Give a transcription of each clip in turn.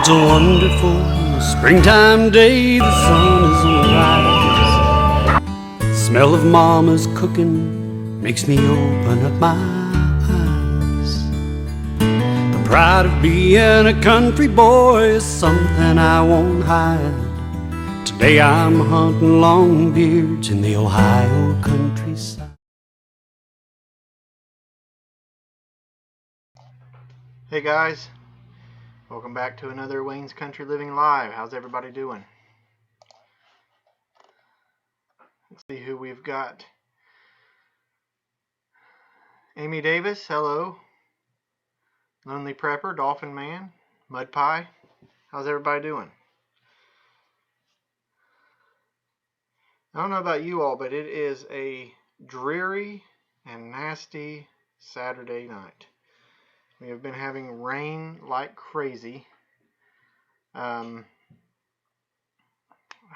It's a wonderful springtime day, the sun is on the rise. Smell of mama's cooking makes me open up my eyes. The pride of being a country boy is something I won't hide. Today I'm hunting longbeards in the Ohio countryside. Hey guys, welcome back to another Wayne's Country Living Live. How's everybody doing? Let's see who we've got. Amy Davis, hello. Lonely Prepper, Dolphin Man, Mud Pie. How's everybody doing? I don't know about you all, but it is a dreary and nasty Saturday night. We have been having rain like crazy.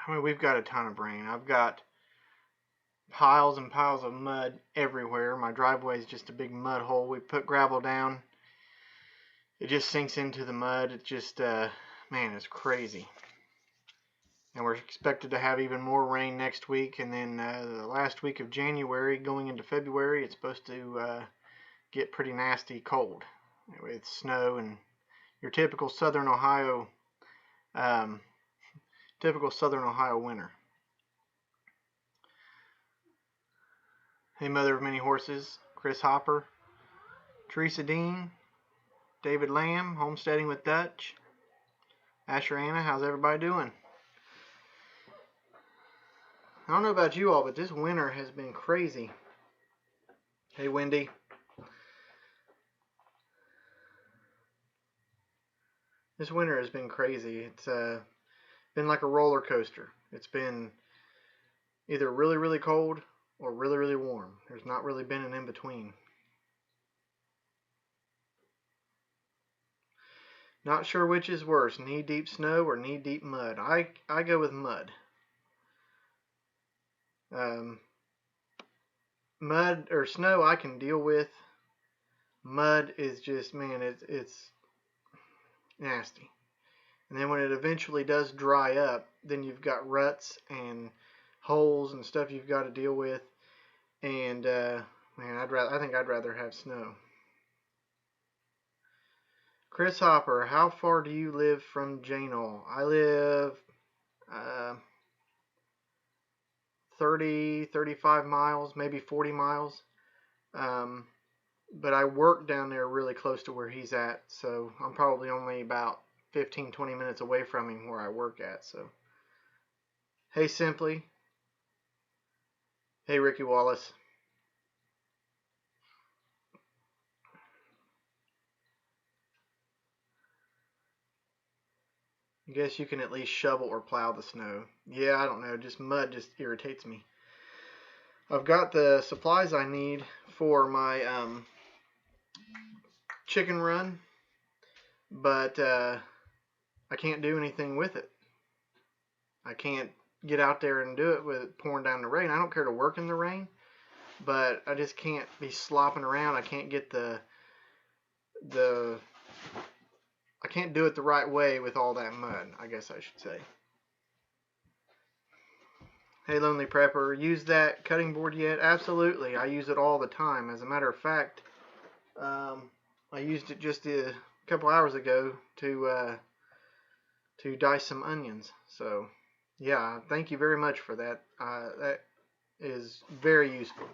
We've got a ton of rain. I've got piles and piles of mud everywhere. My driveway is just a big mud hole. We put gravel down. It just sinks into the mud. It just, man, it's crazy. And we're expected to have even more rain next week. And then the last week of January going into February, it's supposed to get pretty nasty cold with snow and your typical Southern Ohio winter. Hey, Mother of Many Horses, Chris Hopper, Teresa Dean, David Lamb, Homesteading with Dutch, Asher Anna, how's everybody doing? I don't know about you all, but this winter has been crazy. Hey, Wendy. This winter has been crazy. It's been like a roller coaster. It's been either really, really cold or really, really warm. There's not really been an in-between. Not sure which is worse, knee-deep snow or knee-deep mud. I go with mud. Mud or snow I can deal with. Mud is just, man, it's nasty. And then when it eventually does dry up, then you've got ruts and holes and stuff you've got to deal with. And man, I think I'd rather have snow. Chris Hopper, how far do you live from Janol? I live 30, 35 miles, maybe 40 miles. But I work down there really close to where he's at, so I'm probably only about 15, 20 minutes away from him where I work at. So, hey, Simply. Hey, Ricky Wallace. I guess you can at least shovel or plow the snow. Yeah, I don't know. Just mud just irritates me. I've got the supplies I need for my chicken run, but I can't do anything with it. I can't get out there and do it with it pouring down the rain. I don't care to work in the rain, but I just can't be slopping around. I can't get I can't do it the right way with all that mud, I guess I should say. Hey, Lonely Prepper, use that cutting board yet? Absolutely. I use it all the time. As a matter of fact, I used it just a couple hours ago to dice some onions. So, yeah, thank you very much for that. That is very useful.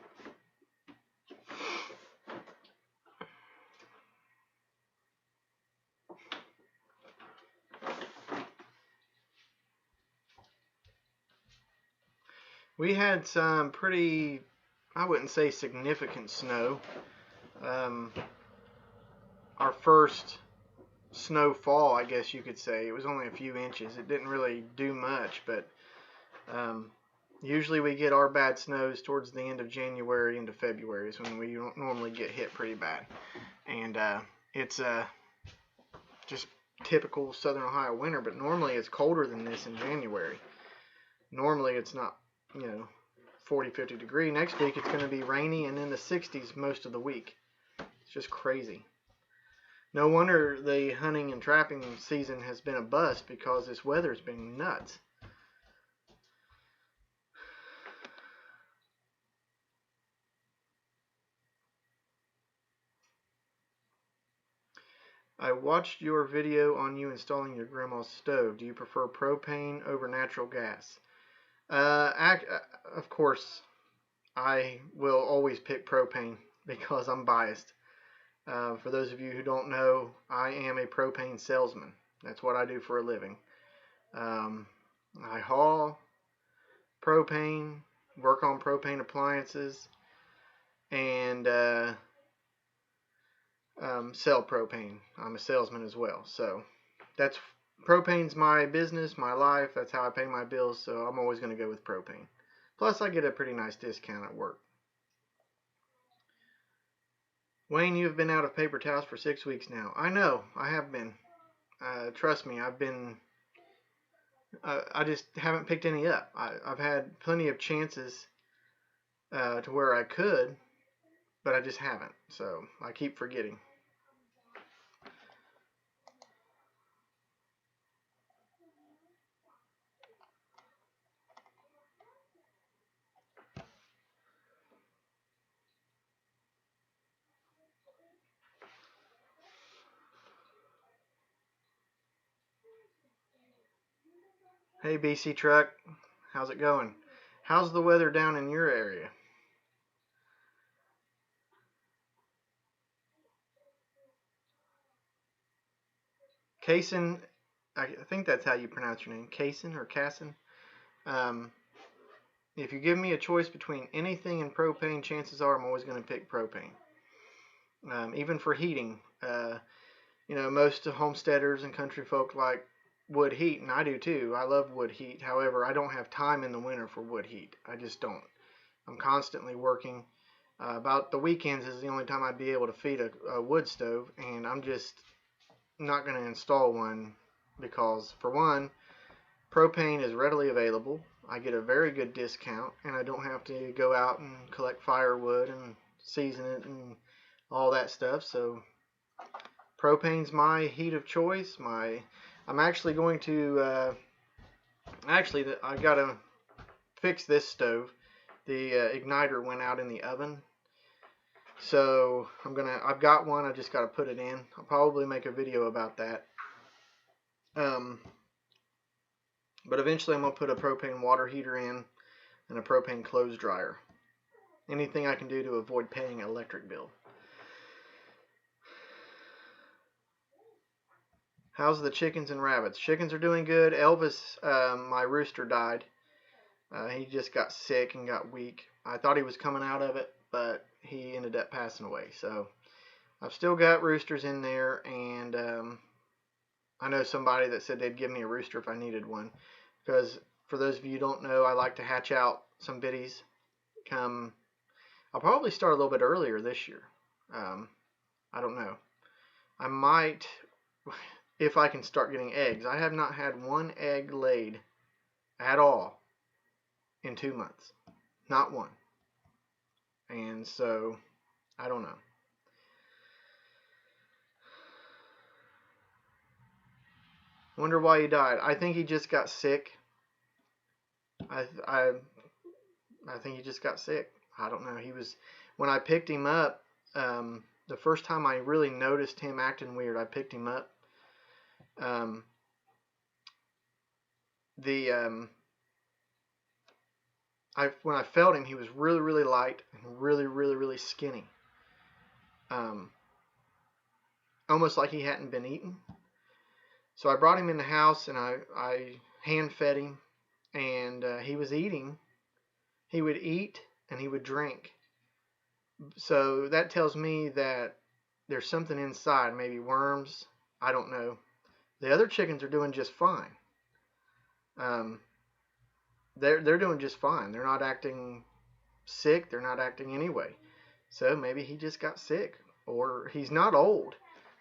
We had some pretty, I wouldn't say significant snow. Our first snowfall, I guess you could say, it was only a few inches. It didn't really do much, but usually we get our bad snows towards the end of January into February is when we normally get hit pretty bad. And it's just typical Southern Ohio winter, but normally it's colder than this in January. Normally it's not, 40, 50 degree. Next week it's going to be rainy and in the 60s most of the week. It's just crazy. No wonder the hunting and trapping season has been a bust because this weather's been nuts. I watched your video on you installing your grandma's stove. Do you prefer propane over natural gas? Of course, I will always pick propane because I'm biased. For those of you who don't know, I am a propane salesman. That's what I do for a living. I haul propane, work on propane appliances, and sell propane. I'm a salesman as well. So that's propane's my business, my life. That's how I pay my bills. So I'm always going to go with propane. Plus, I get a pretty nice discount at work. Wayne, you have been out of paper towels for 6 weeks now. I know, I have been. Trust me, I've been. I just haven't picked any up. I've had plenty of chances to where I could, but I just haven't. So I keep forgetting. Hey, BC Truck, how's it going? How's the weather down in your area? Kaysen, I think that's how you pronounce your name. Kaysen or Casson? If you give me a choice between anything and propane, chances are I'm always going to pick propane. Even for heating, most homesteaders and country folk like wood heat, and I do too. I love wood heat. However, I don't have time in the winter for wood heat. I just don't. I'm constantly working. About the weekends is the only time I'd be able to feed a wood stove, and I'm just not going to install one because, for one, propane is readily available. I get a very good discount, and I don't have to go out and collect firewood and season it and all that stuff. So propane's my heat of choice. I'm actually going to I gotta fix this stove. The igniter went out in the oven, so I've got one. I just gotta put it in. I'll probably make a video about that. But eventually I'm gonna put a propane water heater in and a propane clothes dryer. Anything I can do to avoid paying an electric bill. How's the chickens and rabbits? Chickens are doing good. Elvis, my rooster, died. He just got sick and got weak. I thought he was coming out of it, but he ended up passing away. So I've still got roosters in there, and I know somebody that said they'd give me a rooster if I needed one. Because for those of you who don't know, I like to hatch out some biddies. I'll probably start a little bit earlier this year. I don't know. I might, if I can start getting eggs. I have not had one egg laid at all in 2 months. Not one. And so, I don't know. Wonder why he died. I think he just got sick. I think he just got sick. I don't know. When I picked him up, the first time I really noticed him acting weird, I picked him up. When I felt him, he was really, really light and really, really, really skinny. Almost like he hadn't been eaten. So I brought him in the house and I hand fed him, and he was eating. He would eat and he would drink. So that tells me that there's something inside, maybe worms. I don't know. The other chickens are doing just fine. They're doing just fine. They're not acting sick. They're not acting anyway. So maybe he just got sick, or he's not old.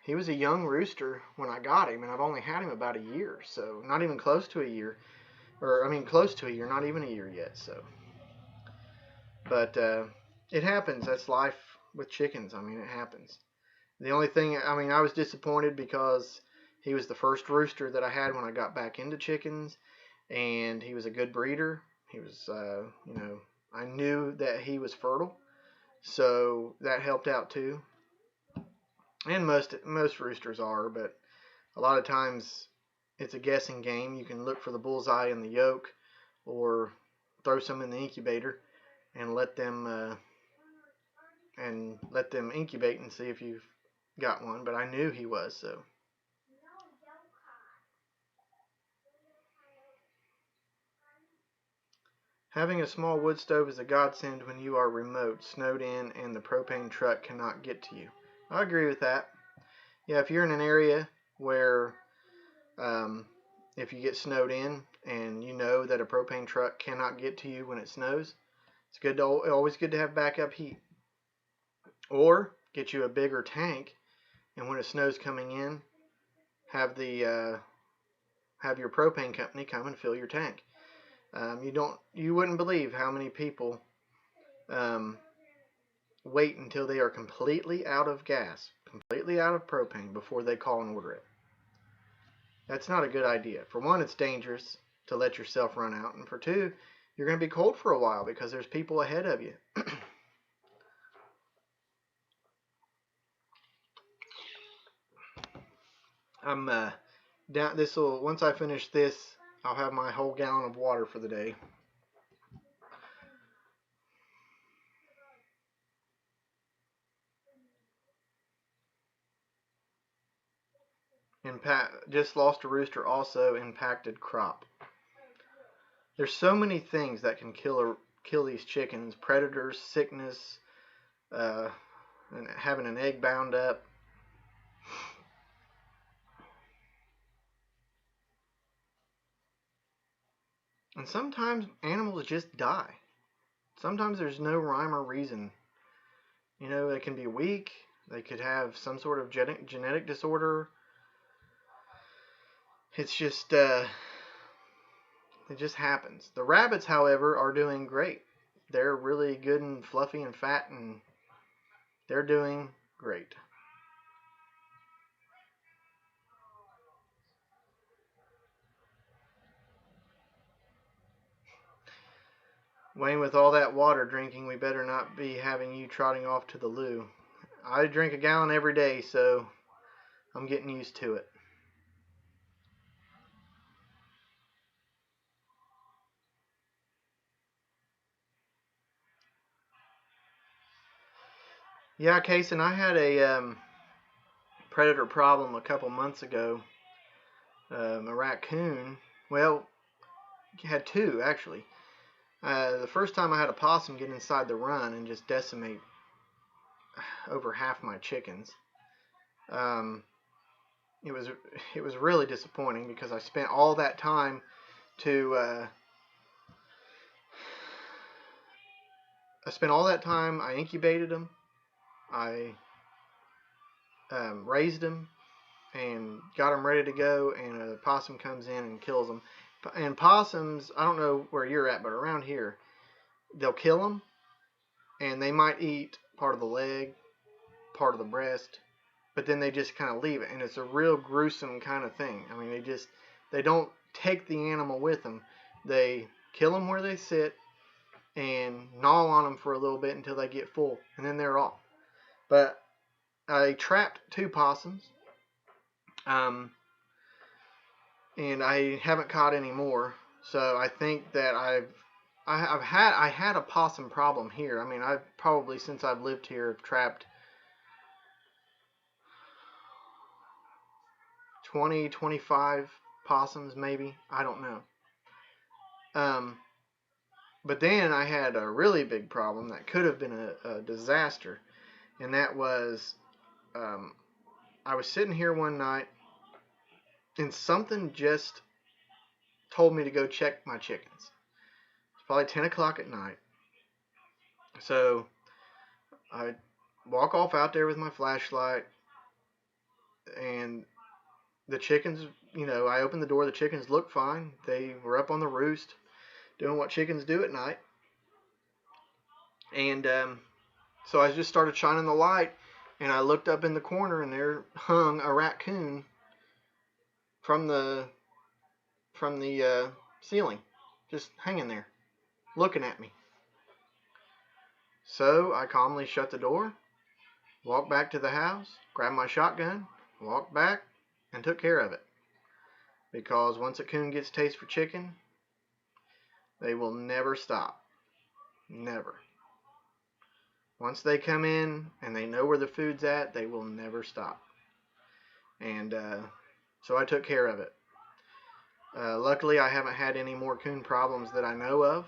He was a young rooster when I got him, and I've only had him about a year, so not even close to a year. Close to a year, not even a year yet. So, but it happens. That's life with chickens. It happens. The only thing, I mean, I was disappointed because he was the first rooster that I had when I got back into chickens, and he was a good breeder. He was, I knew that he was fertile, so that helped out too. And most roosters are, but a lot of times it's a guessing game. You can look for the bullseye in the yolk, or throw some in the incubator and let them incubate and see if you've got one. But I knew he was, so. Having a small wood stove is a godsend when you are remote, snowed in, and the propane truck cannot get to you. I agree with that. Yeah, if you're in an area where if you get snowed in and you know that a propane truck cannot get to you when it snows, it's always good to have backup heat. Or get you a bigger tank, and when it snows coming in, have your propane company come and fill your tank. You wouldn't believe how many people wait until they are completely out of gas, completely out of propane before they call and order it. That's not a good idea. For one, it's dangerous to let yourself run out, and for two, you're going to be cold for a while because there's people ahead of you. I'm down. Once I finish this, I'll have my whole gallon of water for the day. Just lost a rooster, also impacted crop. There's so many things that can kill these chickens: predators, sickness, and having an egg bound up. And sometimes animals just die. Sometimes there's no rhyme or reason. They can be weak. They could have some sort of genetic disorder. It's just, it just happens. The rabbits, however, are doing great. They're really good and fluffy and fat, and they're doing great. Wayne, with all that water drinking, we better not be having you trotting off to the loo. I drink a gallon every day, so I'm getting used to it. Yeah, Case, and I had a predator problem a couple months ago. A raccoon. Well, had two actually. The first time I had a possum get inside the run and just decimate over half my chickens. It was really disappointing because I spent all that time I incubated them, I raised them, and got them ready to go, and a possum comes in and kills them. And possums, I don't know where you're at, but around here, they'll kill them, and they might eat part of the leg, part of the breast, but then they just kind of leave it, and it's a real gruesome kind of thing. I mean, they don't take the animal with them. They kill them where they sit and gnaw on them for a little bit until they get full, and then they're off. But I trapped two possums, and I haven't caught any more. So I think that I had a possum problem here. I mean, I've probably, since I've lived here, have trapped 20, 25 possums maybe. I don't know. But then I had a really big problem that could have been a disaster. And that was, I was sitting here one night, and something just told me to go check my chickens. It's probably 10 o'clock at night. So I walk off out there with my flashlight, and the chickens, I opened the door. The chickens looked fine. They were up on the roost doing what chickens do at night. And so I just started shining the light, And I looked up in the corner, and there hung a raccoon from the ceiling, just hanging there, looking at me. So I calmly shut the door, walked back to the house, grabbed my shotgun, walked back, and took care of it. Because once a coon gets taste for chicken, they will never stop. Never. Once they come in and they know where the food's at, they will never stop. And so I took care of it. Luckily, I haven't had any more coon problems that I know of.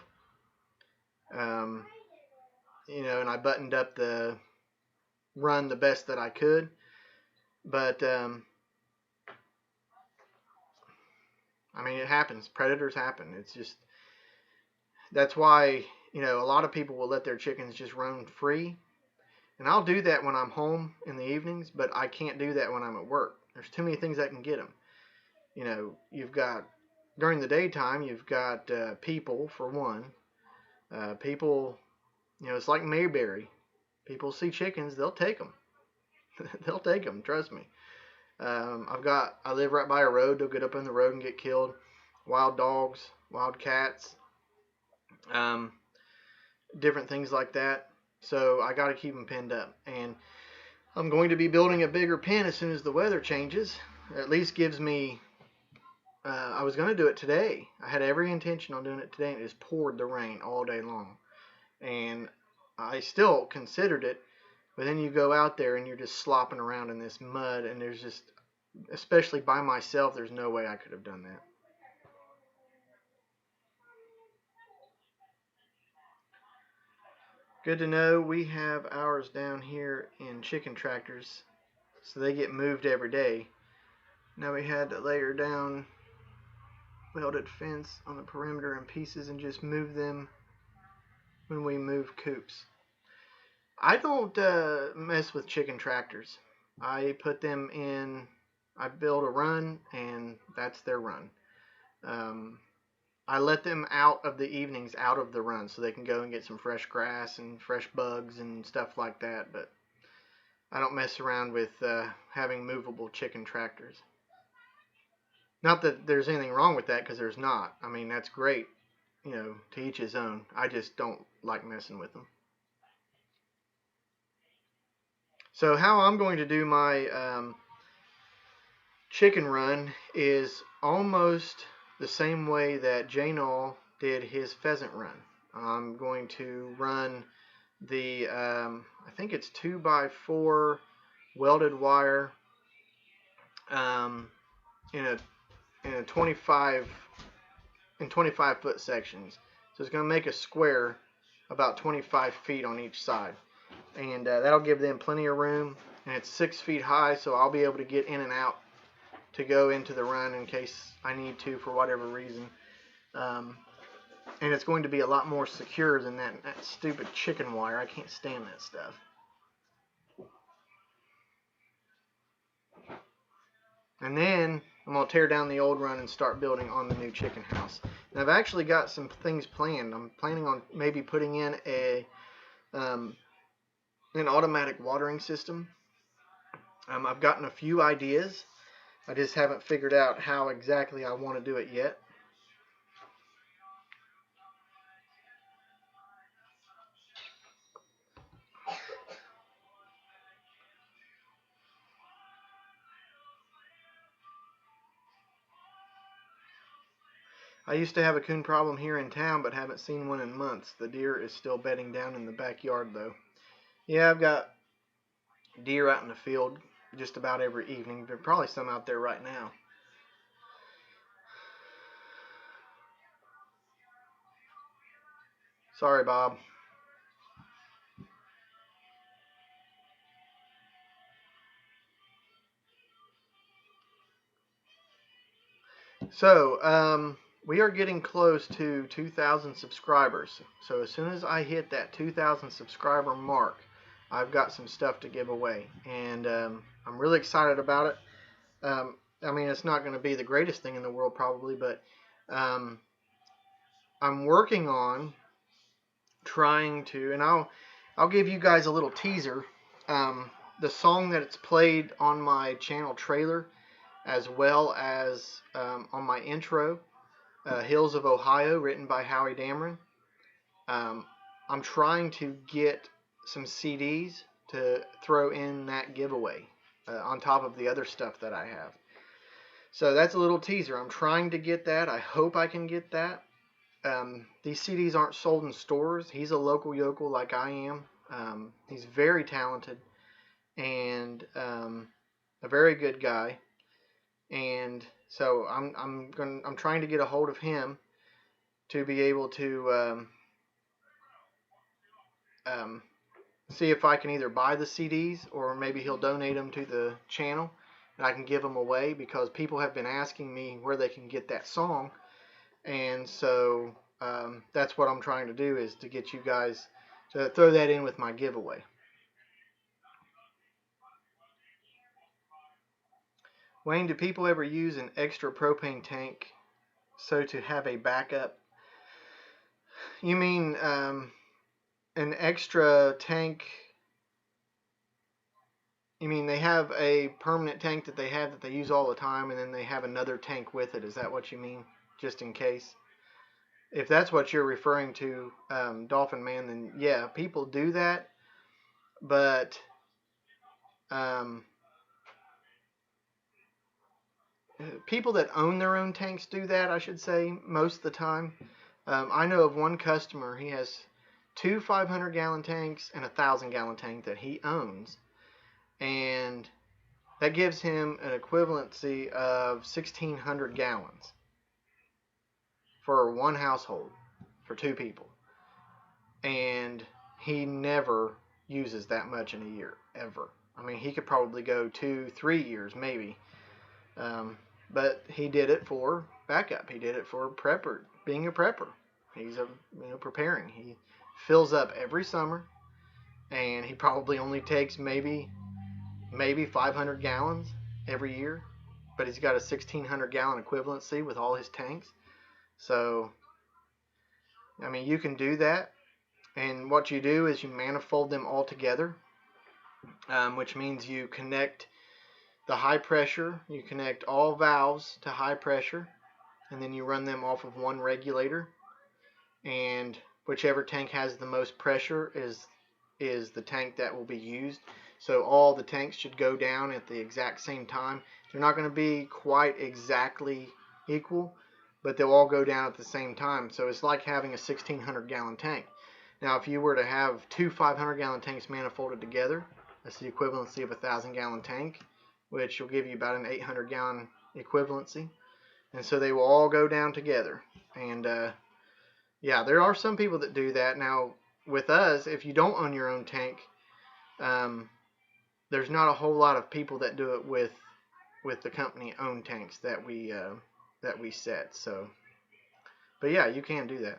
And I buttoned up the run the best that I could. But, it happens. Predators happen. It's just, that's why, a lot of people will let their chickens just roam free. And I'll do that when I'm home in the evenings, but I can't do that when I'm at work. There's too many things that can get them. You've got, during the daytime, you've got people, for one. People, it's like Mayberry. People see chickens, they'll take them. They'll take them, trust me. I live right by a road. They'll get up on the road and get killed. Wild dogs, wild cats, different things like that. So I got to keep them pinned up. And I'm going to be building a bigger pen as soon as the weather changes. At least gives me, I was going to do it today. I had every intention on doing it today, and it just poured the rain all day long. And I still considered it, but then you go out there and you're just slopping around in this mud, and there's just, especially by myself, there's no way I could have done that. Good to know we have ours down here in chicken tractors, so they get moved every day. Now we had to layer down welded fence on the perimeter in pieces and just move them when we move coops. I don't mess with chicken tractors. I put them in, I build a run, and that's their run. I let them out of the evenings, out of the run, so they can go and get some fresh grass and fresh bugs and stuff like that, but I don't mess around with having movable chicken tractors. Not that there's anything wrong with that, because there's not. That's great, to each his own. I just don't like messing with them. So how I'm going to do my chicken run is almost the same way that Janol did his pheasant run. I'm going to run the, I think it's 2x4 welded wire in a 25 foot sections. So it's going to make a square about 25 feet on each side. And that'll give them plenty of room. And it's 6 feet high, so I'll be able to get in and out to go into the run in case I need to for whatever reason. And it's going to be a lot more secure than that stupid chicken wire. I can't stand that stuff. And then I'm going to tear down the old run and start building on the new chicken house. And I've actually got some things planned. I'm planning on maybe putting in an automatic watering system. I've gotten a few ideas. I just haven't figured out how exactly I want to do it yet. I used to have a coon problem here in town, but haven't seen one in months. The deer is still bedding down in the backyard, though. Yeah, I've got deer out in the field just about every evening. There's probably some out there right now. Sorry, Bob. So, we are getting close to 2,000 subscribers. So as soon as I hit that 2,000 subscriber mark, I've got some stuff to give away. And I'm really excited about it. It's not going to be the greatest thing in the world probably, but I'm working on trying to, and I'll give you guys a little teaser. the song that it's played on my channel trailer, as well as on my intro, Hills of Ohio, written by Howie Dameron. I'm trying to get some CDs to throw in that giveaway on top of the other stuff that I have. So that's a little teaser. I'm trying to get that. I hope I can get that. These CDs aren't sold in stores. He's a local yokel like I am. He's very talented and a very good guy. And so I'm trying to get a hold of him to be able to see if I can either buy the CDs or maybe he'll donate them to the channel and I can give them away, because people have been asking me where they can get that song. And so that's what I'm trying to do, is to get you guys to throw that in with my giveaway. Wayne, do people ever use an extra propane tank so to have a backup? You mean an extra tank? You mean they have a permanent tank that they use all the time, and then they have another tank with it? Is that what you mean? Just in case? If that's what you're referring to, Dolphin Man, then yeah, people do that. But people that own their own tanks do that, I should say, most of the time. I know of one customer, he has 2 500-gallon tanks and a 1,000-gallon tank that he owns. And that gives him an equivalency of 1,600 gallons for one household, for 2 people. And he never uses that much in a year, ever. I mean, he could probably go 2-3 years, maybe. But he did it for backup. He did it for prepper, being a prepper. He's preparing. He fills up every summer, and he probably only takes maybe 500 gallons every year, but he's got a 1,600 gallon equivalency with all his tanks. So, I mean, you can do that, and what you do is you manifold them all together, which means you connect the high pressure, you connect all valves to high pressure, and then you run them off of one regulator, and whichever tank has the most pressure is the tank that will be used. So all the tanks should go down at the exact same time. They're not going to be quite exactly equal, but they'll all go down at the same time. So it's like having a 1,600 gallon tank. Now if you were to have 2 500 gallon tanks manifolded together, that's the equivalency of a 1,000 gallon tank, which will give you about an 800 gallon equivalency. And so they will all go down together. And yeah, there are some people that do that. Now with us, if you don't own your own tank, there's not a whole lot of people that do it with the company owned tanks that we set. So, but yeah, you can do that.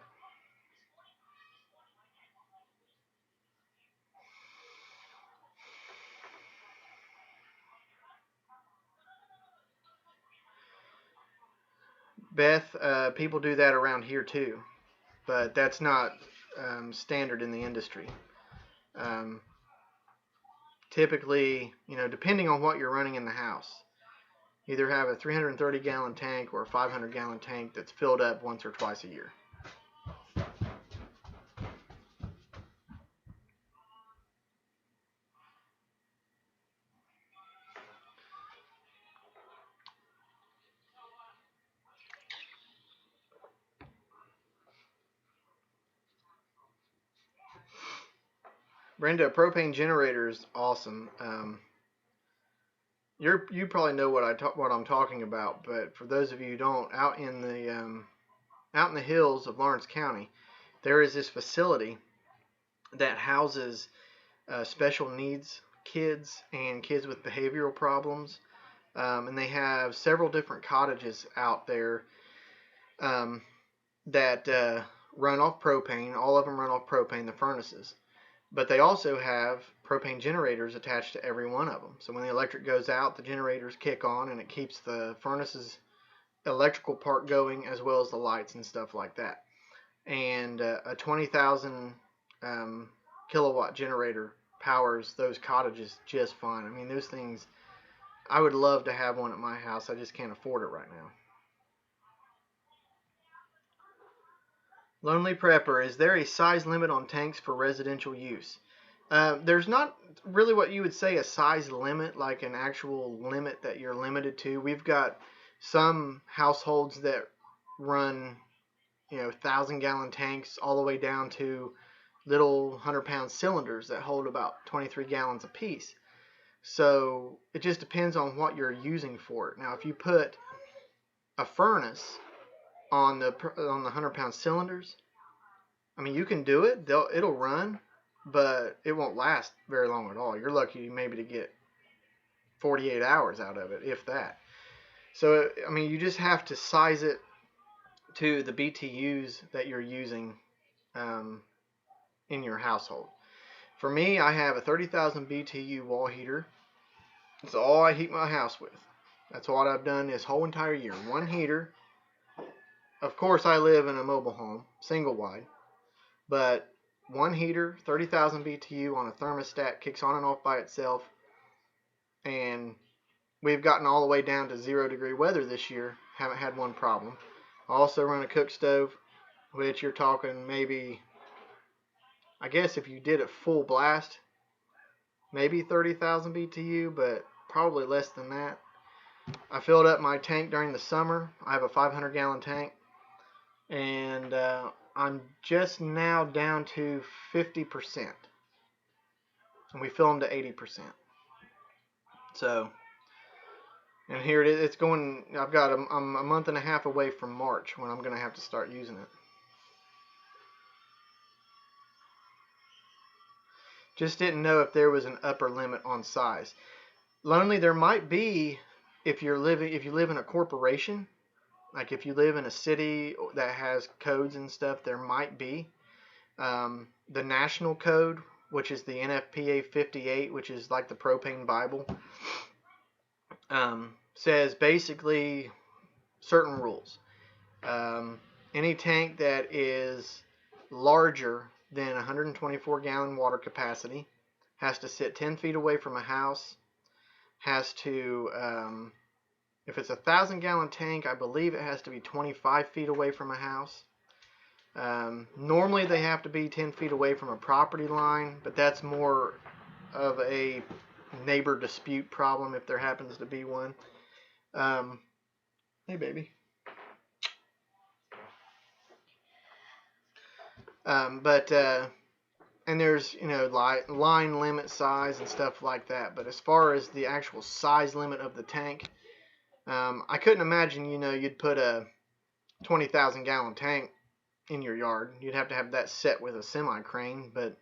Beth, people do that around here too, but that's not standard in the industry. Typically, depending on what you're running in the house, either have a 330 gallon tank or a 500 gallon tank that's filled up once or twice a year. Brenda, a propane generator is awesome. You probably know what I'm talking about, but for those of you who don't, out in the hills of Lawrence County, there is this facility that houses special needs kids and kids with behavioral problems, and they have several different cottages out there that run off propane. All of them run off propane, the furnaces. But they also have propane generators attached to every one of them. So when the electric goes out, the generators kick on, and it keeps the furnace's electrical part going, as well as the lights and stuff like that. And a 20,000 kilowatt generator powers those cottages just fine. I mean, those things, I would love to have one at my house. I just can't afford it right now. Lonely Prepper, is there a size limit on tanks for residential use? There's not really what you would say a size limit, like an actual limit that you're limited to. We've got some households that run, 1,000-gallon tanks all the way down to little 100-pound cylinders that hold about 23 gallons apiece. So it just depends on what you're using for it. Now, if you put a furnace on the 100-pound cylinders, I mean, you can do it. It'll run, but it won't last very long at all. You're lucky maybe to get 48 hours out of it, if that. So, I mean, you just have to size it to the BTUs that you're using in your household. For me, I have a 30,000 BTU wall heater. It's all I heat my house with. That's what I've done this whole entire year. One heater. Of course, I live in a mobile home, single wide. But one heater, 30,000 BTU on a thermostat, kicks on and off by itself. And we've gotten all the way down to 0-degree weather this year. Haven't had one problem. I also run a cook stove, which you're talking maybe, I guess if you did it full blast, maybe 30,000 BTU, but probably less than that. I filled up my tank during the summer. I have a 500-gallon tank, and I'm just now down to 50%, and we fill them to 80%. So, and here it is. It's going. I'm a month and a half away from March when I'm going to have to start using it. Just didn't know if there was an upper limit on size. Lonely, there might be if you live in a corporation, like if you live in a city that has codes and stuff, there might be. The national code, which is the NFPA 58, which is like the propane Bible, says basically certain rules. Any tank that is larger than 124-gallon water capacity has to sit 10 feet away from a house, has to, if it's a 1,000-gallon tank, I believe it has to be 25 feet away from a house. Normally they have to be 10 feet away from a property line, but that's more of a neighbor dispute problem if there happens to be one. Hey, baby. And there's, line limit size and stuff like that. But as far as the actual size limit of the tank, I couldn't imagine, you'd put a 20,000-gallon tank in your yard. You'd have to have that set with a semi-crane. But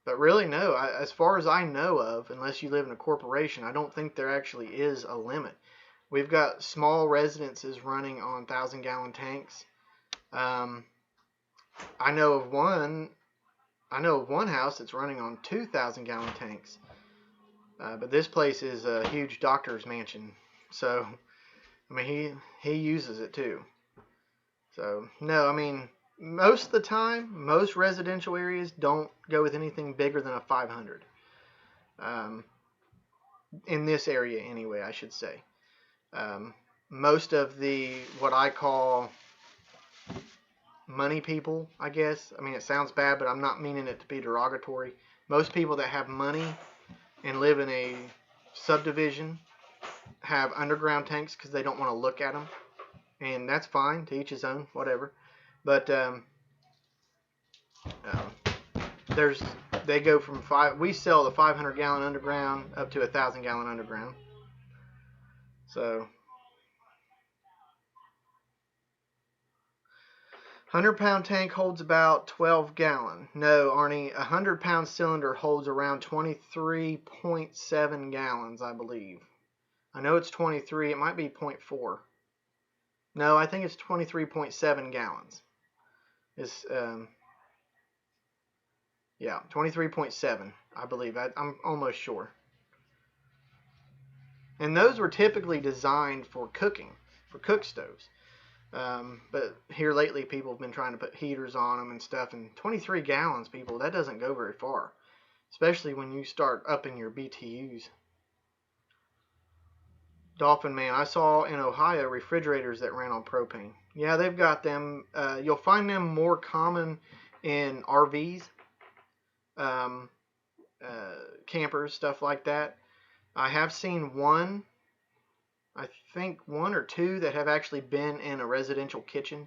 really, no. As far as I know of, unless you live in a corporation, I don't think there actually is a limit. We've got small residences running on 1,000-gallon tanks. I know of one house that's running on 2,000-gallon tanks. But this place is a huge doctor's mansion. So, I mean, he uses it too. So, no, I mean, most of the time, most residential areas don't go with anything bigger than a 500. In this area anyway, I should say. Most of the, what I call money people, I guess. I mean, it sounds bad, but I'm not meaning it to be derogatory. Most people that have money and live in a subdivision have underground tanks because they don't want to look at them. And that's fine, to each his own, whatever. But they go from we sell the 500-gallon underground up to 1,000-gallon underground. So 100-pound tank holds about 12 gallon. No, Arnie, a 100-pound cylinder holds around 23.7 gallons, I believe. I know it's 23. It might be 0.4. No, I think it's 23.7 gallons. It's, 23.7, I believe. I'm almost sure. And those were typically designed for cooking, for cook stoves. But here lately, people have been trying to put heaters on them and stuff. And 23 gallons, people, that doesn't go very far. especially when you start upping your BTUs. Dolphin Man, I saw in Ohio refrigerators that ran on propane. Yeah, they've got them. You'll find them more common in RVs, um, campers, stuff like that. I have seen I think one or two that have actually been in a residential kitchen.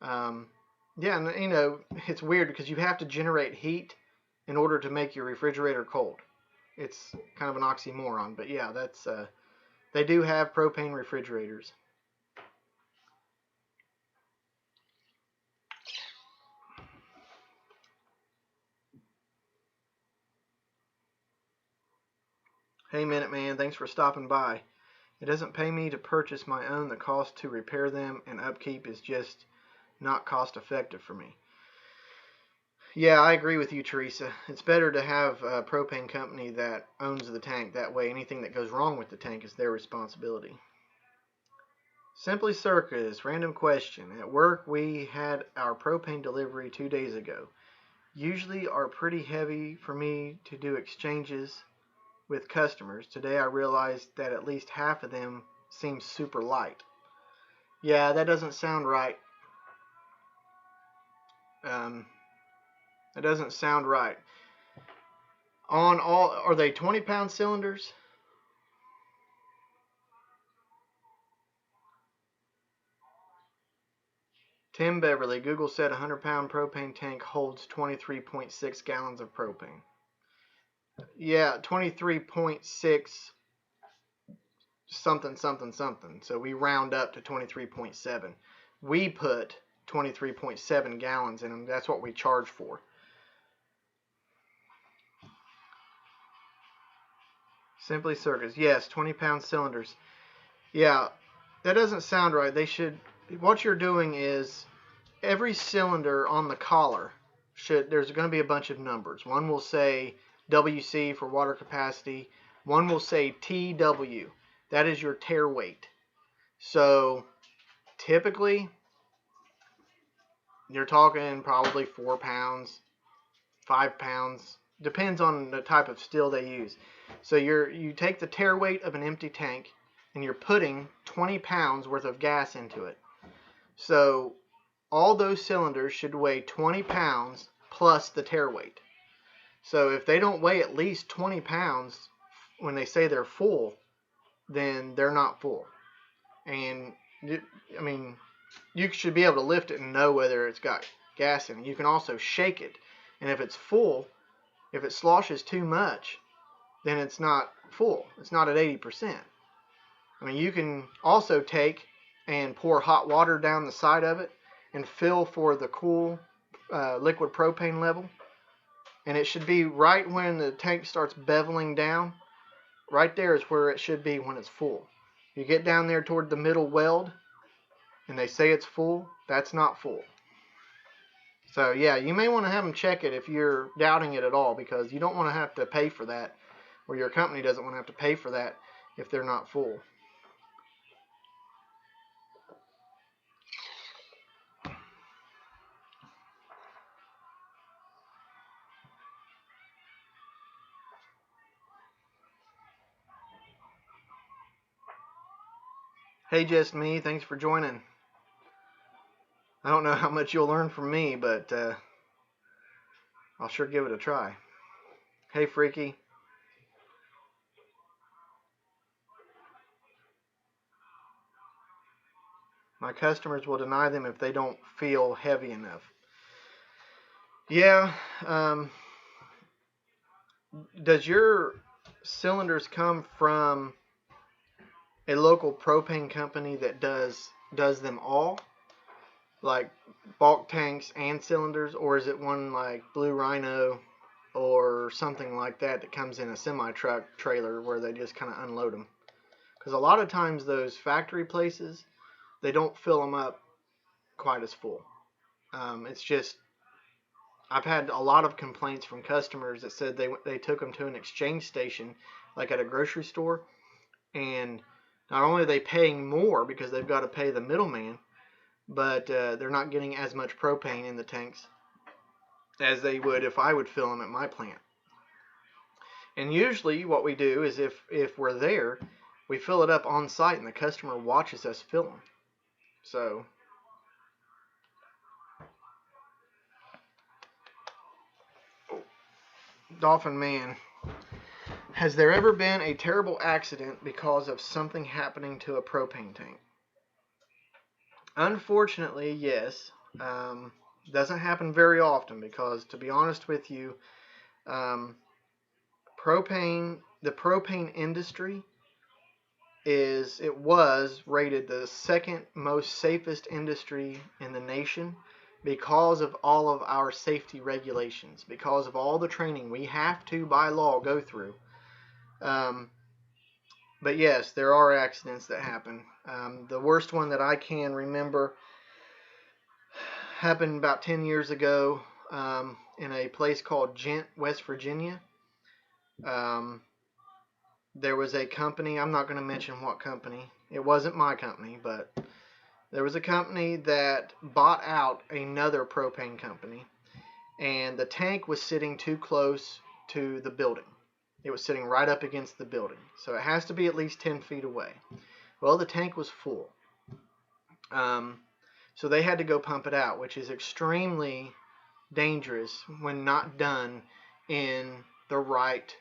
Yeah, and it's weird because you have to generate heat in order to make your refrigerator cold. It's kind of an oxymoron, but yeah, that's they do have propane refrigerators. Hey Minuteman, thanks for stopping by. It doesn't pay me to purchase my own. The cost to repair them and upkeep is just not cost effective for me. Yeah, I agree with you, Teresa. It's better to have a propane company that owns the tank. That way, anything that goes wrong with the tank is their responsibility. Simply Circus, random question. At work, we had our propane delivery 2 days ago. Usually are pretty heavy for me to do exchanges with customers. Today I realized that at least half of them seem super light. Yeah, that doesn't sound right. That doesn't sound right. On all, are they 20-pound cylinders? Tim Beverly, Google said a 100-pound propane tank holds 23.6 gallons of propane. Yeah, 23.6 something, something, something. So we round up to 23.7. We put 23.7 gallons in them. That's what we charge for. Simply Circus. Yes, 20-pound cylinders. Yeah, that doesn't sound right. They should. What you're doing is every cylinder on the collar there's going to be a bunch of numbers. One will say WC for water capacity. One will say TW. That is your tare weight. So typically you're talking probably 4 pounds, 5 pounds. Depends on the type of steel they use. So you take the tare weight of an empty tank and you're putting 20 pounds worth of gas into it. So all those cylinders should weigh 20 pounds plus the tare weight. So if they don't weigh at least 20 pounds when they say they're full, then they're not full. And you should be able to lift it and know whether it's got gas in it. You can also shake it. And if it's full, if it sloshes too much, then it's not full. It's not at 80%. You can also take and pour hot water down the side of it and fill for the cool liquid propane level. And it should be right when the tank starts beveling down. Right there is where it should be when it's full. You get down there toward the middle weld and they say it's full, that's not full. So yeah, you may want to have them check it if you're doubting it at all, because you don't want to have to pay for that, or your company doesn't want to have to pay for that if they're not full. Hey, just me. Thanks for joining. I don't know how much you'll learn from me, but I'll sure give it a try. Hey, Freaky. My customers will deny them if they don't feel heavy enough. Yeah. Does your cylinders come from a local propane company that does them all, like bulk tanks and cylinders, or is it one like Blue Rhino or something like that comes in a semi-truck trailer where they just kind of unload them? Because a lot of times those factory places, they don't fill them up quite as full. It's just, I've had a lot of complaints from customers that said they took them to an exchange station, like at a grocery store, and not only are they paying more because they've got to pay the middleman, but they're not getting as much propane in the tanks as they would if I would fill them at my plant. And usually what we do is if we're there, we fill it up on site and the customer watches us fill them. So Dolphin Man, has there ever been a terrible accident because of something happening to a propane tank? Unfortunately, yes. Doesn't happen very often because, to be honest with you, the propane industry was rated the second most safest industry in the nation because of all of our safety regulations, because of all the training we have to, by law, go through. But yes, there are accidents that happen. The worst one that I can remember happened about 10 years ago in a place called Gent, West Virginia. There was a company, I'm not going to mention what company. It wasn't my company, but there was a company that bought out another propane company, and the tank was sitting too close to the building. It was sitting right up against the building, so it has to be at least 10 feet away. Well, the tank was full. So they had to go pump it out, which is extremely dangerous when not done in the right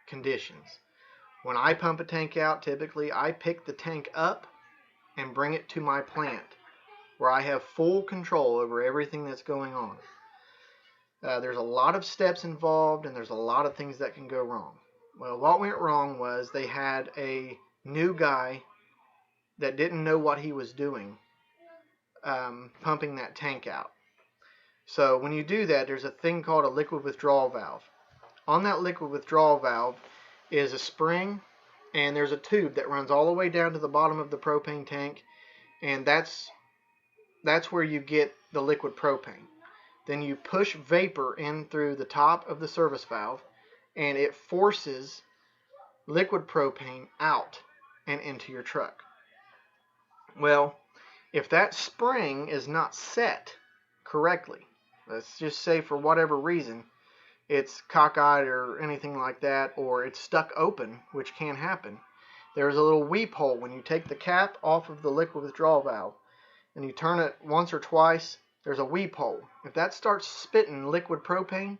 conditions. When I pump a tank out, typically I pick the tank up and bring it to my plant where I have full control over everything that's going on. There's a lot of steps involved and there's a lot of things that can go wrong. Well, what went wrong was they had a new guy that didn't know what he was doing pumping that tank out. So when you do that, there's a thing called a liquid withdrawal valve. On that liquid withdrawal valve is a spring, and there's a tube that runs all the way down to the bottom of the propane tank, and that's where you get the liquid propane. Then you push vapor in through the top of the service valve, and it forces liquid propane out and into your truck. Well, if that spring is not set correctly, let's just say for whatever reason, it's cockeyed or anything like that, or it's stuck open, which can happen, there's a little weep hole when you take the cap off of the liquid withdrawal valve and you turn it once or twice, there's a weep hole. If that starts spitting liquid propane,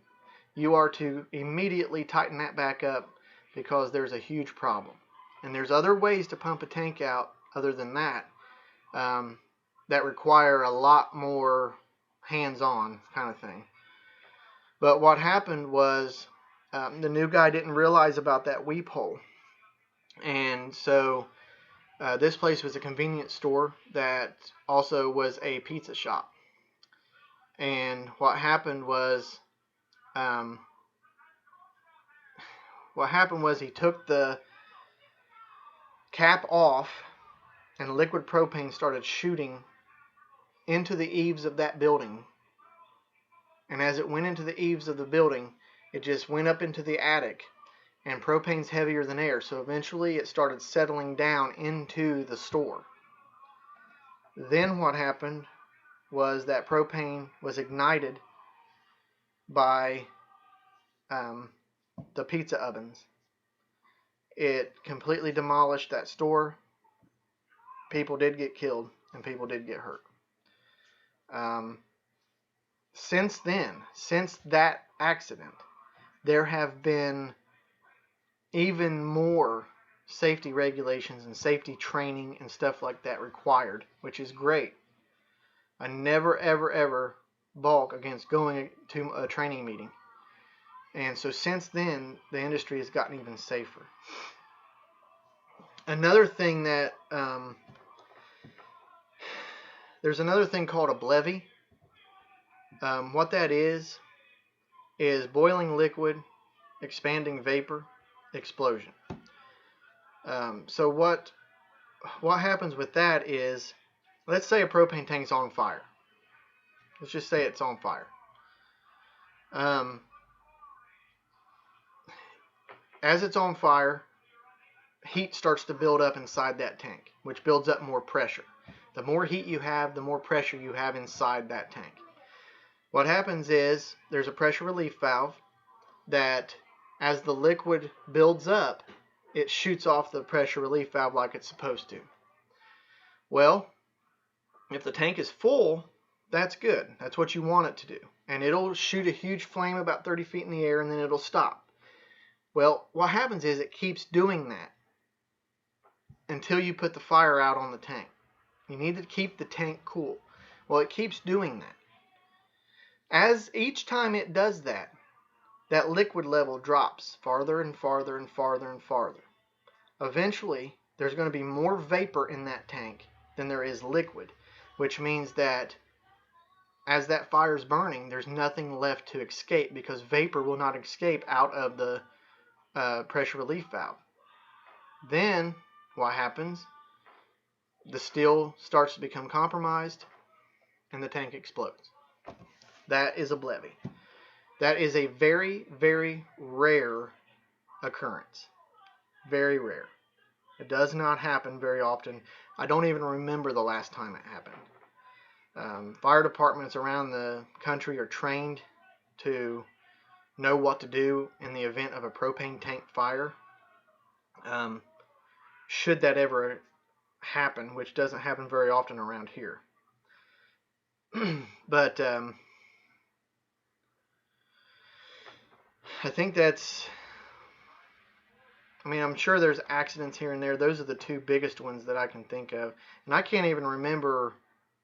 you are to immediately tighten that back up because there's a huge problem. And there's other ways to pump a tank out other than that that require a lot more hands-on kind of thing. But what happened was the new guy didn't realize about that weep hole. And so this place was a convenience store that also was a pizza shop. And what happened was he took the cap off and liquid propane started shooting into the eaves of that building. And as it went into the eaves of the building, it just went up into the attic. And propane's heavier than air, so eventually it started settling down into the store. Then what happened was that propane was ignited by the pizza ovens. It completely demolished that store. People did get killed and people did get hurt. Since that accident, there have been even more safety regulations and safety training and stuff like that required, which is great. I never, ever, ever balk against going to a training meeting. And so since then, the industry has gotten even safer. Another thing that, there's another thing called a BLEVE. What that is boiling liquid, expanding vapor, explosion. So what happens with that is, let's say a propane tank's on fire. Let's just say it's on fire. As it's on fire, heat starts to build up inside that tank, which builds up more pressure. The more heat you have, the more pressure you have inside that tank. What happens is there's a pressure relief valve that as the liquid builds up, it shoots off the pressure relief valve like it's supposed to. Well, if the tank is full, that's good. That's what you want it to do. And it'll shoot a huge flame about 30 feet in the air, and then it'll stop. Well, what happens is it keeps doing that until you put the fire out on the tank. You need to keep the tank cool. Well, it keeps doing that. As each time it does that, that liquid level drops farther and farther and farther and farther. Eventually, there's going to be more vapor in that tank than there is liquid, which means that as that fire is burning, there's nothing left to escape because vapor will not escape out of the pressure relief valve. Then what happens? The steel starts to become compromised and the tank explodes. That is a BLEVE. That is a very, very rare occurrence. Very rare. It does not happen very often. I don't even remember the last time it happened. Fire departments around the country are trained to know what to do in the event of a propane tank fire. Should that ever happen, which doesn't happen very often around here. But I think that's, I'm sure there's accidents here and there. Those are the two biggest ones that I can think of. And I can't even remember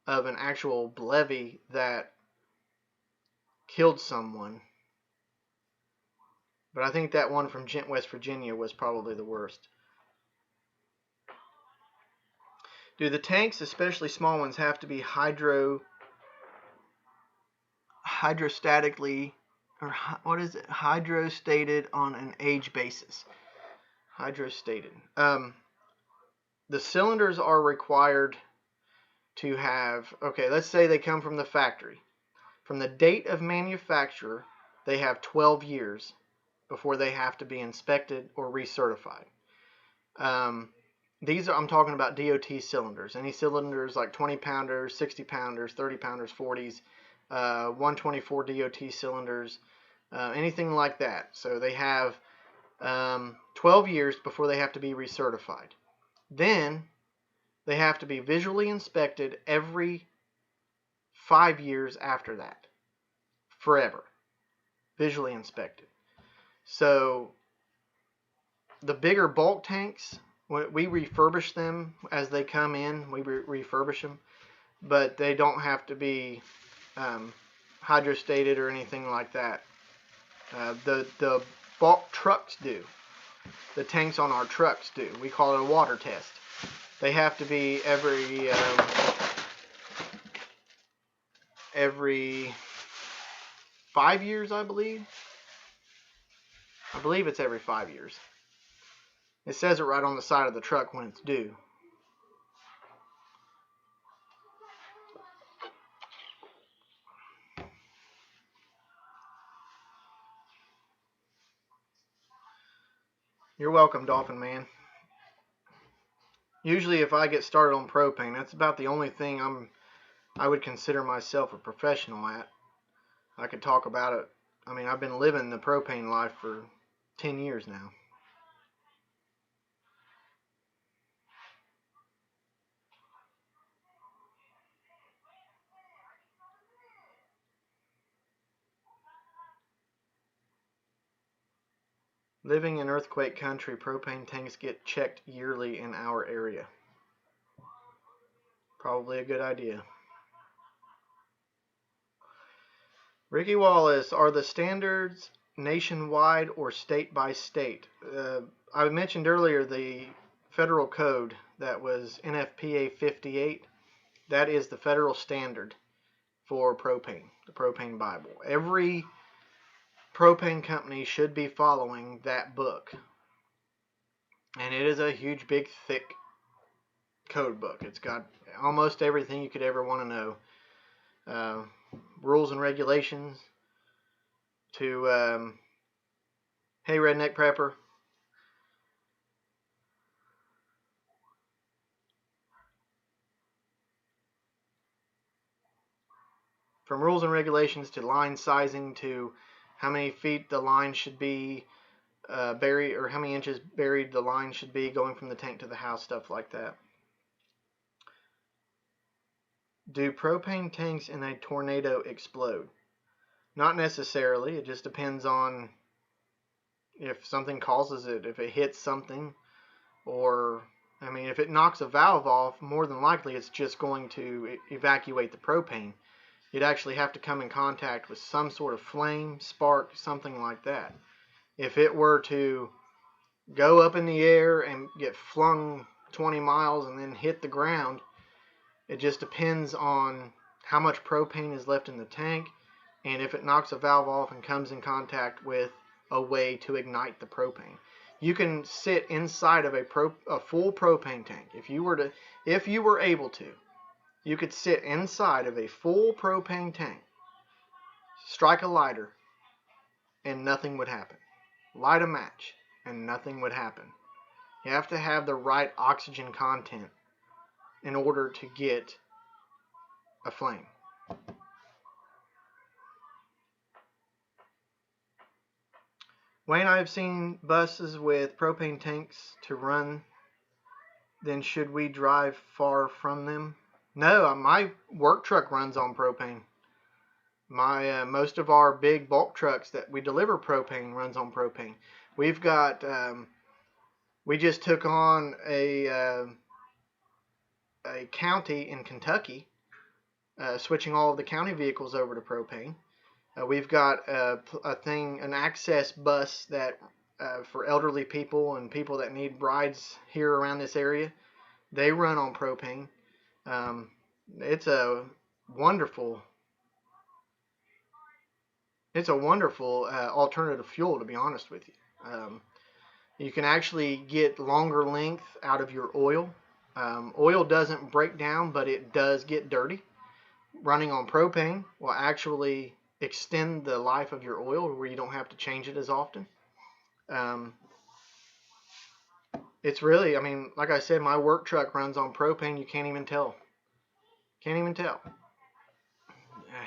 of an actual BLEVE that killed someone. But I think that one from Gent, West Virginia was probably the worst. Do the tanks, especially small ones, have to be hydrostatically, or what is it? Hydrostated on an age basis. Hydrostated. The cylinders are required to have, okay, let's say they come from the factory. From the date of manufacture, they have 12 years before they have to be inspected or recertified. These are, I'm talking about DOT cylinders. Any cylinders like 20 pounders, 60 pounders, 30 pounders, 40s, 124 DOT cylinders, anything like that. So they have 12 years before they have to be recertified. Then they have to be visually inspected every 5 years after that. Forever. Visually inspected. So the bigger bulk tanks, we refurbish them as they come in. We refurbish them. But they don't have to be hydrostated or anything like that. The bulk trucks do. The tanks on our trucks do. We call it a water test. They have to be every 5 years, I believe. I believe it's every 5 years. It says it right on the side of the truck when it's due. You're welcome, Dolphin Man. Usually if I get started on propane, that's about the only thing I would consider myself a professional at. I could talk about it. I've been living the propane life for 10 years now. Living in earthquake country, propane tanks get checked yearly in our area. Probably a good idea. Ricky Wallace, are the standards nationwide or state by state? I mentioned earlier the federal code that was NFPA 58. That is the federal standard for propane, the propane Bible. Every propane company should be following that book. And it is a huge, big, thick code book. It's got almost everything you could ever want to know. Rules and regulations to, hey, Redneck Prepper. From rules and regulations to line sizing to how many feet the line should be, buried, or how many inches buried the line should be going from the tank to the house, stuff like that. Do propane tanks in a tornado explode? Not necessarily. It just depends on if something causes it, if it hits something, or, I mean, if it knocks a valve off, more than likely it's just going to evacuate the propane. You'd actually have to come in contact with some sort of flame, spark, something like that. If it were to go up in the air and get flung 20 miles and then hit the ground, it just depends on how much propane is left in the tank, and if it knocks a valve off and comes in contact with a way to ignite the propane. You can sit inside of a full propane tank. If you were able to, you could sit inside of a full propane tank, strike a lighter, and nothing would happen. Light a match, and nothing would happen. You have to have the right oxygen content in order to get a flame. Wayne, I have seen buses with propane tanks to run. Then should we drive far from them? No, my work truck runs on propane. Most of our big bulk trucks that we deliver propane runs on propane. We've got we just took on a county in Kentucky, switching all of the county vehicles over to propane. We've got an access bus that for elderly people and people that need rides here around this area. They run on propane. It's a wonderful alternative fuel, to be honest with you. You can actually get longer length out of your oil. Oil doesn't break down, but it does get dirty. Running on propane will actually extend the life of your oil where you don't have to change it as often. It's really, I mean, like I said, my work truck runs on propane. You can't even tell.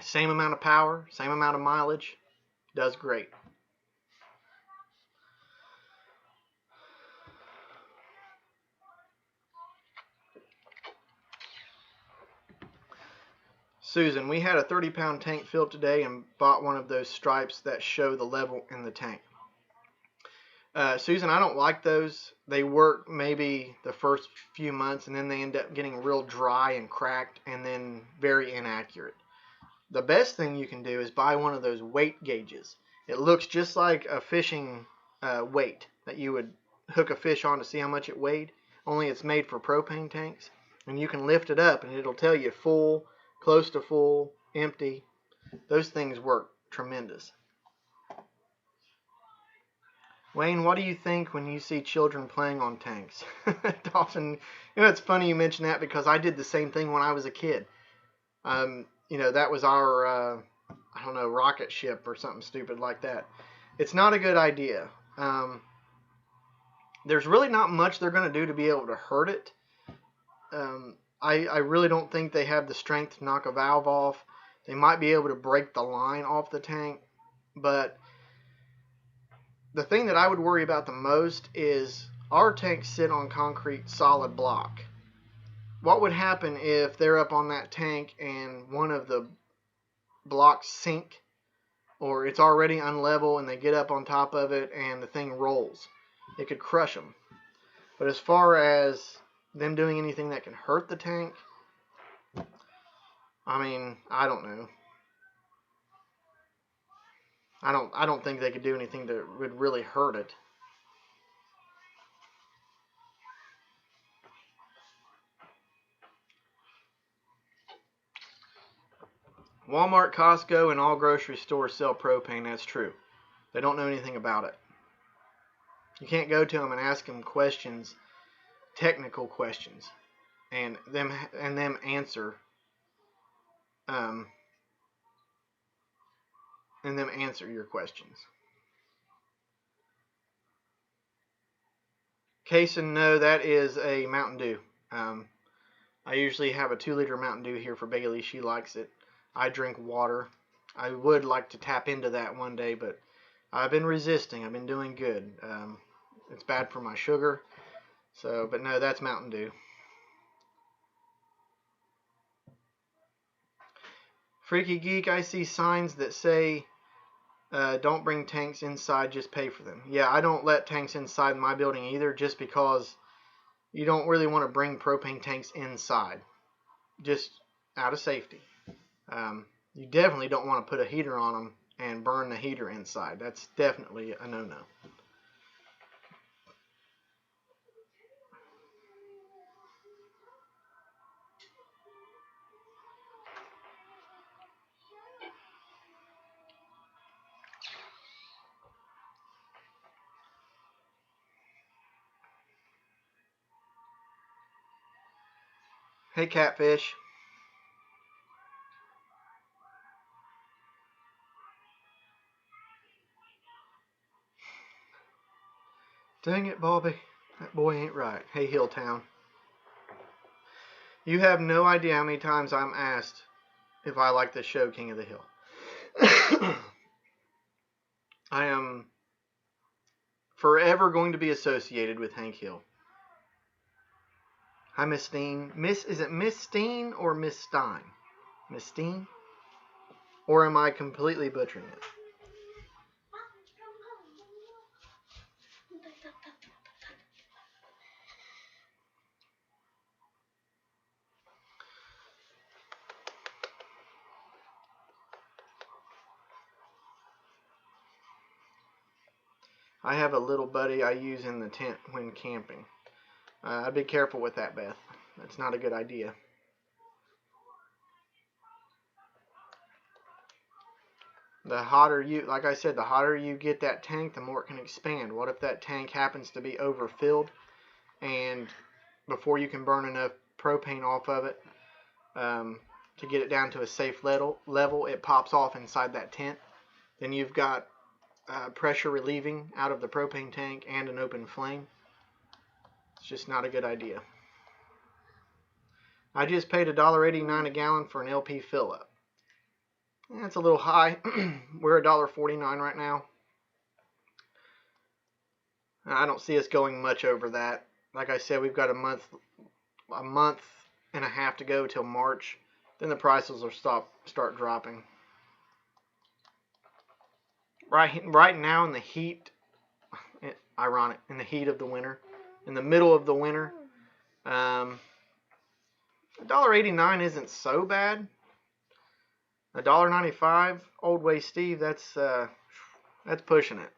Same amount of power, same amount of mileage. Does great. Susan, we had a 30-pound tank filled today and bought one of those stripes that show the level in the tank. Susan, I don't like those. They work maybe the first few months, and then they end up getting real dry and cracked and then very inaccurate. The best thing you can do is buy one of those weight gauges. It looks just like a fishing weight that you would hook a fish on to see how much it weighed, only it's made for propane tanks. And you can lift it up and it'll tell you full, close to full, empty. Those things work tremendous. Wayne, what do you think when you see children playing on tanks? Often, it's funny you mention that because I did the same thing when I was a kid. That was our, rocket ship or something stupid like that. It's not a good idea. There's really not much they're going to do to be able to hurt it. I really don't think they have the strength to knock a valve off. They might be able to break the line off the tank, but the thing that I would worry about the most is our tanks sit on concrete solid block. What would happen if they're up on that tank and one of the blocks sink, or it's already unlevel and they get up on top of it and the thing rolls? It could crush them. But as far as them doing anything that can hurt the tank, I mean, I don't know. I don't think they could do anything that would really hurt it. Walmart, Costco, and all grocery stores sell propane. That's true. They don't know anything about it. You can't go to them and ask them questions, technical questions, and them answer. And them answer your questions. Kaysen, no, that is a Mountain Dew. I usually have a 2-liter Mountain Dew here for Bailey. She likes it. I drink water. I would like to tap into that one day, but I've been resisting. I've been doing good. It's bad for my sugar. So, but no, that's Mountain Dew. Freaky Geek, I see signs that say, don't bring tanks inside, just pay for them. Yeah, I don't let tanks inside my building either, just because you don't really want to bring propane tanks inside, just out of safety. You definitely don't want to put a heater on them and burn the heater inside. That's definitely a no-no. Hey, Catfish. Dang it, Bobby. That boy ain't right. Hey, Hilltown. You have no idea how many times I'm asked if I like the show King of the Hill. I am forever going to be associated with Hank Hill. Hi, Miss Steen. Is it Miss Steen or Miss Stein? Miss Steen? Or am I completely butchering it? I have a little buddy I use in the tent when camping. I'd be careful with that, Beth. That's not a good idea. The hotter you, like I said, the hotter you get that tank, the more it can expand. What if that tank happens to be overfilled, and before you can burn enough propane off of it to get it down to a safe level, it pops off inside that tent? Then you've got pressure relieving out of the propane tank and an open flame. It's just not a good idea. I just paid $1.89 a gallon for an LP fill-up. That's a little high. We're $1.49 right now. I don't see us going much over that. Like I said, we've got a month and a half to go till March. Then the prices will start dropping. Right now in the heat, ironic, in the heat of the winter, in the middle of the winter, $1.89 isn't so bad. $1.95, Old Way Steve, that's pushing it.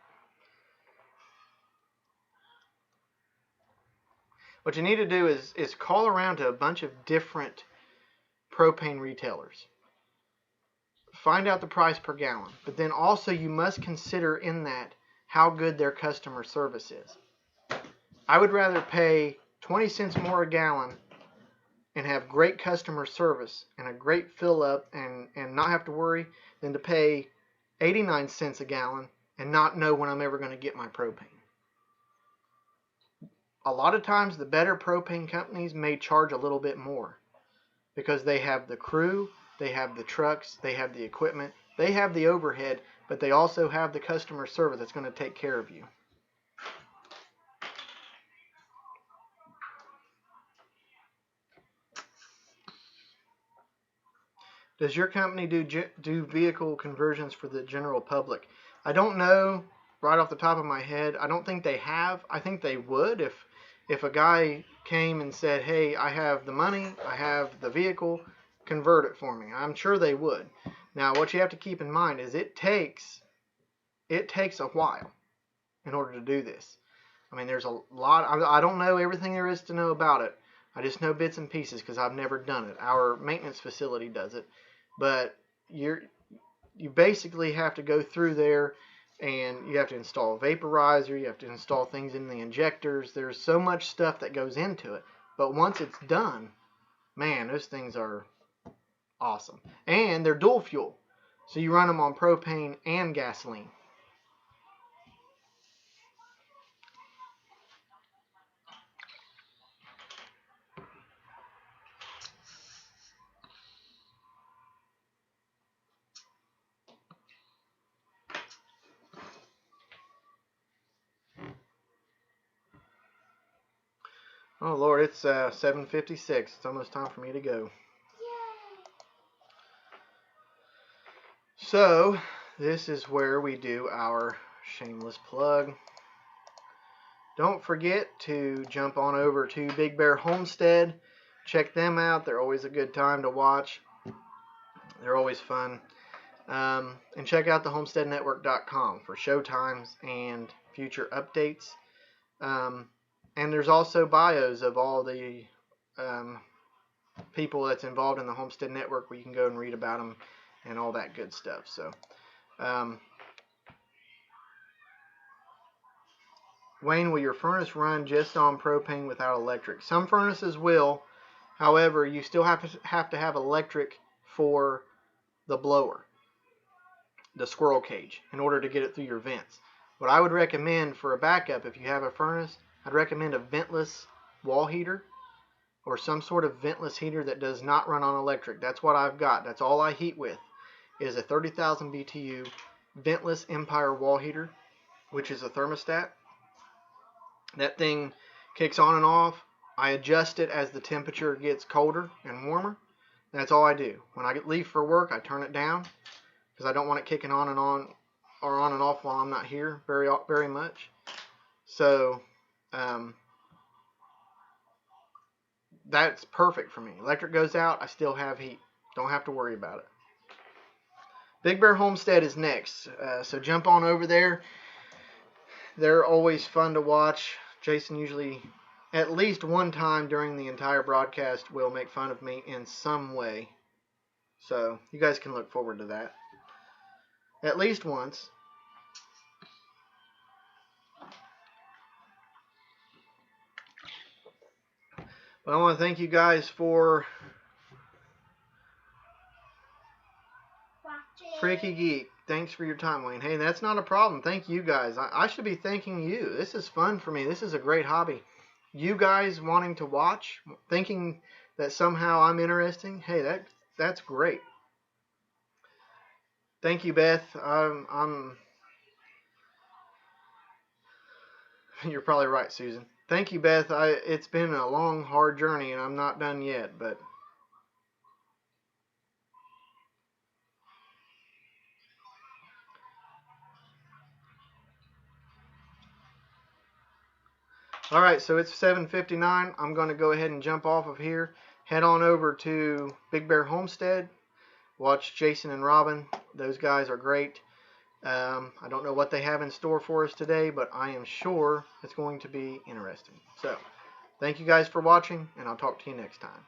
What you need to do is call around to a bunch of different propane retailers. Find out the price per gallon. But then also you must consider in that how good their customer service is. I would rather pay 20 cents more a gallon and have great customer service and a great fill up and not have to worry than to pay 89 cents a gallon and not know when I'm ever going to get my propane. A lot of times the better propane companies may charge a little bit more because they have the crew, they have the trucks, they have the equipment, they have the overhead, but they also have the customer service that's going to take care of you. Does your company do vehicle conversions for the general public? I don't know right off the top of my head. I don't think they have. I think they would if a guy came and said, hey, I have the money, I have the vehicle, convert it for me. I'm sure they would. Now, what you have to keep in mind is it takes a while in order to do this. I mean, there's a lot. I don't know everything there is to know about it. I just know bits and pieces because I've never done it. Our maintenance facility does it. But you basically have to go through there and you have to install a vaporizer, you have to install things in the injectors. There's so much stuff that goes into it. But once it's done, man, those things are awesome. And they're dual fuel. So you run them on propane and gasoline. Oh Lord, it's 7:56. It's almost time for me to go. So, this is where we do our shameless plug. Don't forget to jump on over to Big Bear Homestead. Check them out. They're always a good time to watch. They're always fun. And check out the homesteadnetwork.com for show times and future updates. And there's also bios of all the people that's involved in the Homestead Network where you can go and read about them and all that good stuff. So, Wayne, will your furnace run just on propane without electric? Some furnaces will. However, you still have to have electric for the blower, the squirrel cage, in order to get it through your vents. What I would recommend for a backup, if you have a furnace, I'd recommend a ventless wall heater or some sort of ventless heater that does not run on electric. That's what I've got. That's all I heat with, is a 30,000 BTU ventless Empire wall heater, which is a thermostat. That thing kicks on and off. I adjust it as the temperature gets colder and warmer. That's all I do. When I leave for work, I turn it down because I don't want it kicking on and off while I'm not here very much. So that's perfect for me. Electric goes out, I still have heat. Don't have to worry about it. Big Bear Homestead is next, so jump on over there. They're always fun to watch. Jason usually, at least one time during the entire broadcast, will make fun of me in some way. So you guys can look forward to that. At least once. But I want to thank you guys for Freaky Geek. Thanks for your time, Wayne. Hey, that's not a problem. Thank you guys. I should be thanking you. This is fun for me. This is a great hobby. You guys wanting to watch, thinking that somehow I'm interesting. Hey, that's great. Thank you, Beth. You're probably right, Susan. Thank you, Beth. It's been a long, hard journey, and I'm not done yet, but all right, so it's 7:59. I'm going to go ahead and jump off of here. Head on over to Big Bear Homestead. Watch Jason and Robin. Those guys are great. I don't know what they have in store for us today, but I am sure it's going to be interesting. So, thank you guys for watching, and I'll talk to you next time.